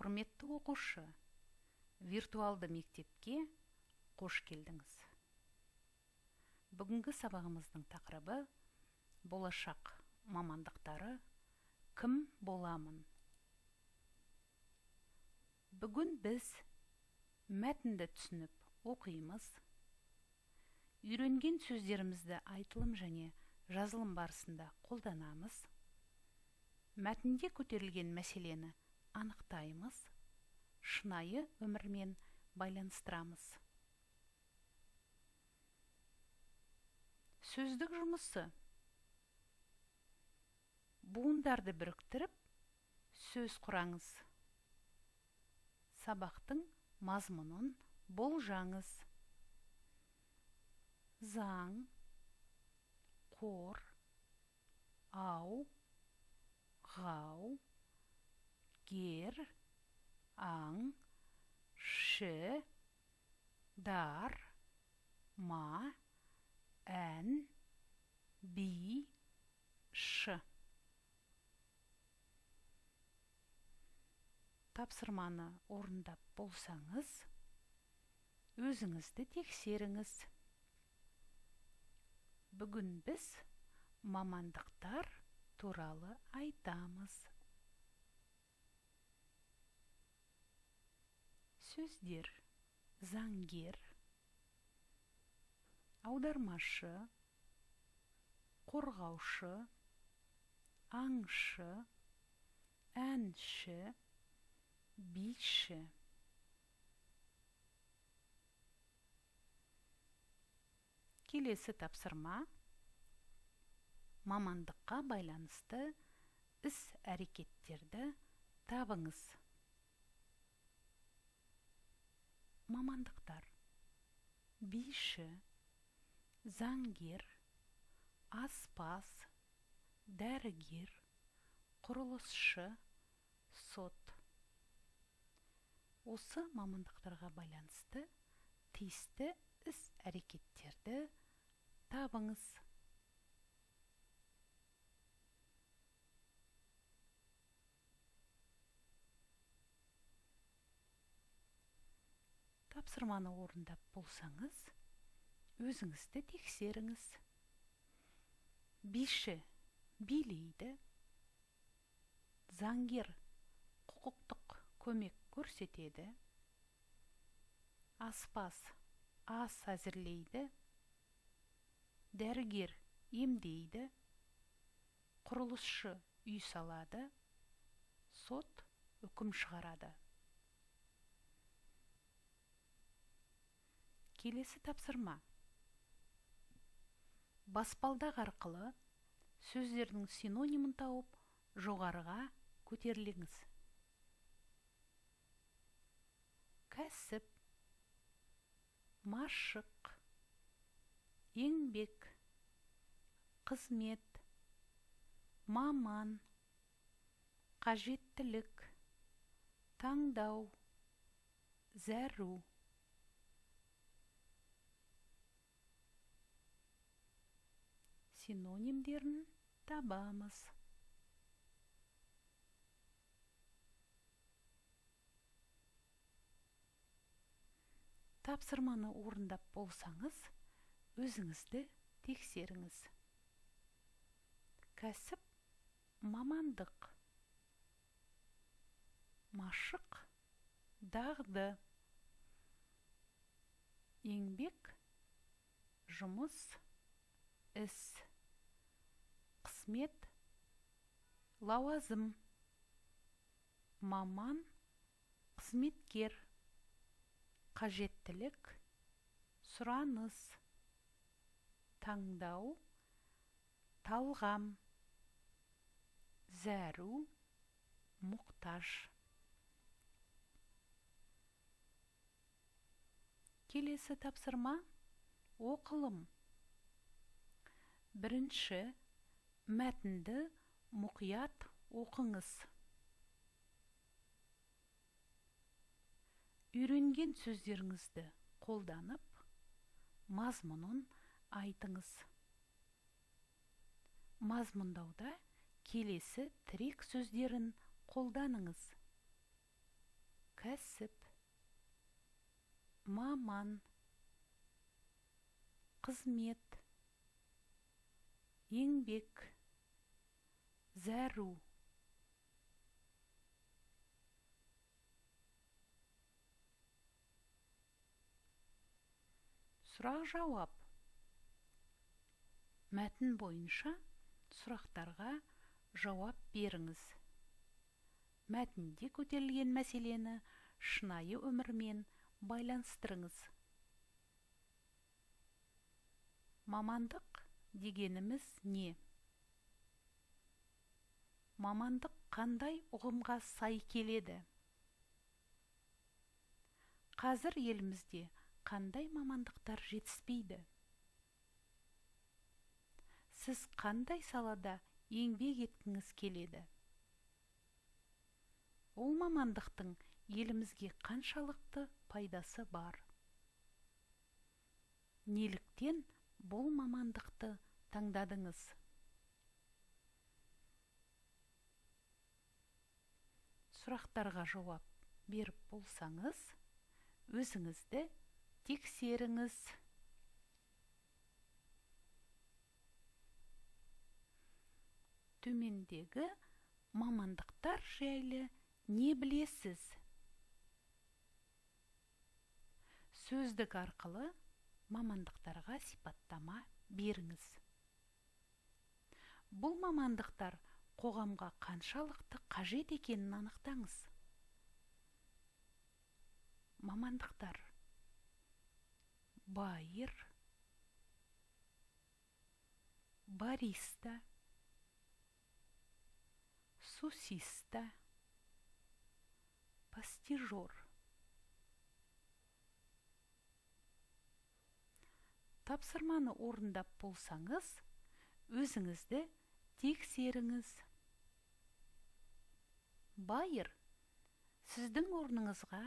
Құрметті оқушы, виртуалды мектепке қош келдіңіз. Бүгінгі сабағымыздың тақырыбы болашақ мамандықтары кім боламын? Бүгін біз мәтінді түсініп оқимыз. Үйренген сөздерімізді айтылым және жазылым барысында қолданамыз. Мәтінде көтерілген мәселені анықтаймыз, шынайы өмірмен байланыстырамыз. Сөздік жұмысы. Буындарды біріктіріп, сөз құраңыз. Сабақтың мазмұнын болжаңыз. Заң, қор, ау, ғау, гер, аң, шы, дар, ма, ән, би, шы. Тапсырманы орындап болсаңыз, өзіңізді тексеріңіз. Бүгін біз мамандықтар туралы айтамыз. Сөздер: заңгер, аудармашы, қорғаушы, аңшы, әнші, биші. Келесі тапсырма: мамандыққа байланысты іс-әрекеттерді табыңыз. Мамандықтар: биші, заңгер, аспаз, дәрігер, құрылысшы, сот. Осы мамандықтарға байланысты тиісті іс-әрекеттерді табыңыз. Тапсырманы орындап болсаңыз, өзіңізді тексеріңіз. Биші билейді, заңгер құқықтық көмек көрсетеді, аспаз ас әзірлейді, дәрігер емдейді, құрылысшы үй салады, сот үкім шығарады. Келесі тапсырма: баспалдақ арқылы сөздердің синонимін тауып, жоғарыға көтеріліңіз. Кәсіп, машық, еңбек, қызмет, маман, қажеттілік, таңдау, зәру. Синонимдерін табамыз. Тапсырманы орындап болсаңыз, өзіңізді тексеріңіз. Кәсіп, мамандық. Машық, дағды. Еңбек, жұмыс, іс. Қызмет, лауазым. Маман, қызметкер. Қажеттілік, сұраныс. Таңдау, талғам. Зәру, мұқтаж. Келесі тапсырма: оқылым. Бірінші, мәтінді мұқият оқыңыз. Үйренген сөздеріңізді қолданып, мазмұнын айтыңыз. Мазмұндауда келесі тірек сөздерін қолданыңыз. кәсіп, маман, қызмет, еңбек, зәру. Сұрақ жауап. Мәтін бойынша сұрақтарға жауап беріңіз. Мәтінде көтерілген мәселені шынайы өмірмен байланыстырыңыз. Мамандық дегеніміз не? Мамандық қандай ұғымға сай келеді? Қазір елімізде қандай мамандықтар жетіспейді? Сіз қандай салада еңбек еткіңіз келеді? Ол мамандықтың елімізге қаншалықты пайдасы бар? Неліктен бұл мамандықты таңдадыңыз? Сұрақтарға жауап беріп болсаңыз, өзіңізді тексеріңіз. Төмендегі мамандықтар жайлы не білесіз? Сөздік арқылы мамандықтарға сипаттама беріңіз. Бұл мамандықтар қоғамға қаншалықты қажет екенін анықтаңыз. Мамандықтар: байыр, бариста, сусиста, пастижор. Тапсырманы орындап болсаңыз, өзіңізді тексеріңіз. Байыр — сіздің орныңызға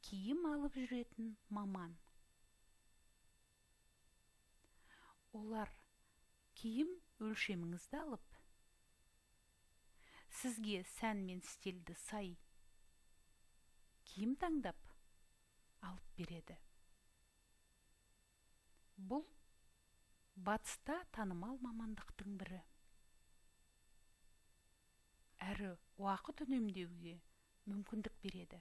киім алып жүретін маман. Олар киім өлшеміңізді алып, сізге сән мен стильді сай киім таңдап алып береді. Бұл батыста танымал мамандықтың бірі. Әрі уақыт үнемдеуге мүмкіндік береді.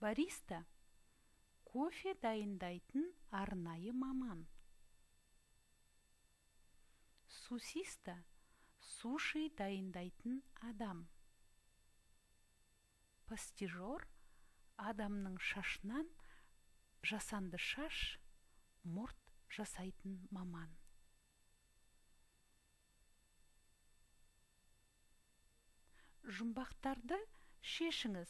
Бариста — кофе дайындайтын арнайы маман. Сусиста — суши дайындайтын адам. Пастижор — адамның шашынан жасанды шаш, мұрт жасайтын маман. Жұмбақтарды шешіңіз.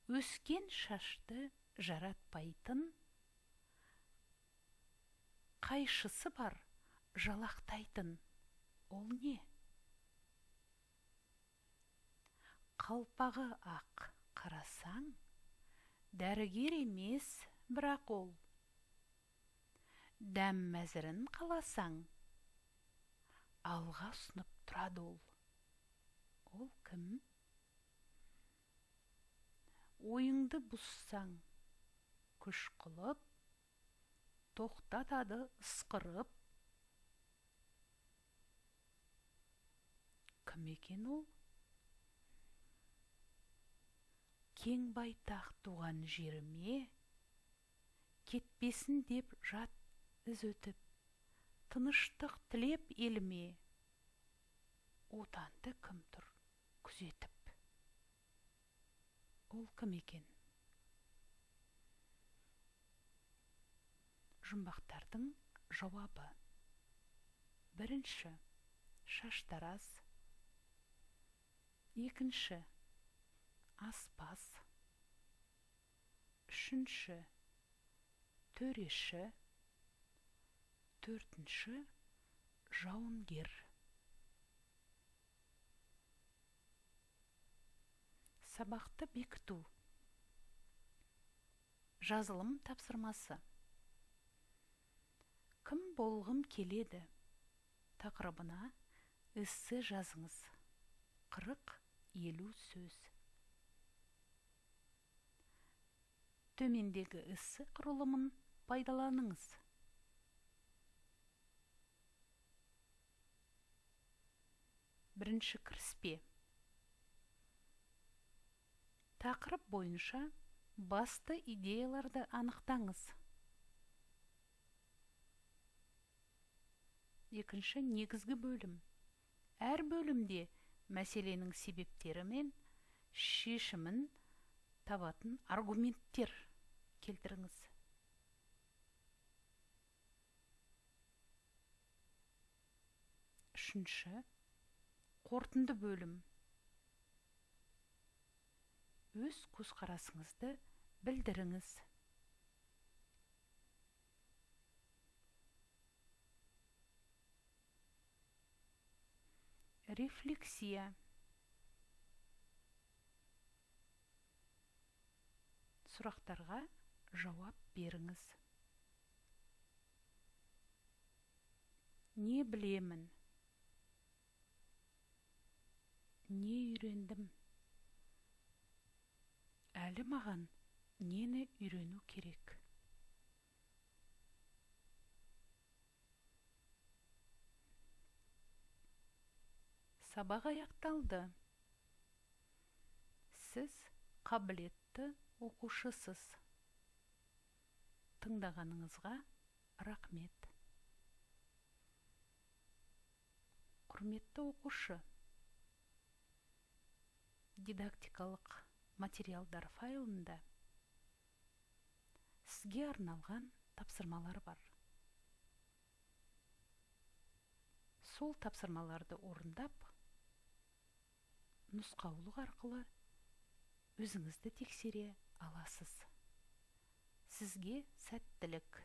Өскен шашты жаратпайтын, қайшысы бар жалақтайтын. Ол не? Қалпағы ақ қарасаң, дәрігер емес, бірақ ол. Дәм мәзірін қаласаң, алға ұсынып тұрады ол. Ол кім? Ойыңды бұзсаң, күш қылып, тоқтатады ысқырып. Кім екен ол? Кең байтақ туған жеріме, кетпесін деп жат із өтіп, тыныштық тілеп еліме, отанды кім тұр күзетіп? Ол кім екен? Жұмбақтардың жауабы: бірінші — шаштараз, екінші — аспаз, үшінші — төреші, төртінші — жауынгер. Сабақты бекіту. Жазылым тапсырмасы. Кім болғым келеді тақырыбына эссе жазыңыз. 40-50 сөз. Төмендегі эссе құрылымын пайдаланыңыз. Бірінші кіріспе. Тақырып бойынша басты идеяларды анықтаңыз. Екінші негізгі бөлім. Әр бөлімде мәселенің себептері мен шешімін табатын аргументтер келтіріңіз. Үшінші, қорытынды бөлім. Өз көзқарасыңызды білдіріңіз. Рефлексия. Сұрақтарға жауап беріңіз. Не білемін? Не үйрендім? Әлі маған нені үйрену керек? Сабақ аяқталды. Сіз қабілетті оқушысыз. Тыңдағаныңызға рахмет. Құрметті оқушы, дидактикалық материалдар файлында сізге арналған тапсырмалар бар. Сол тапсырмаларды орындап, нұсқаулық арқылы өзіңізді тексере аласыз. Сізге сәттілік.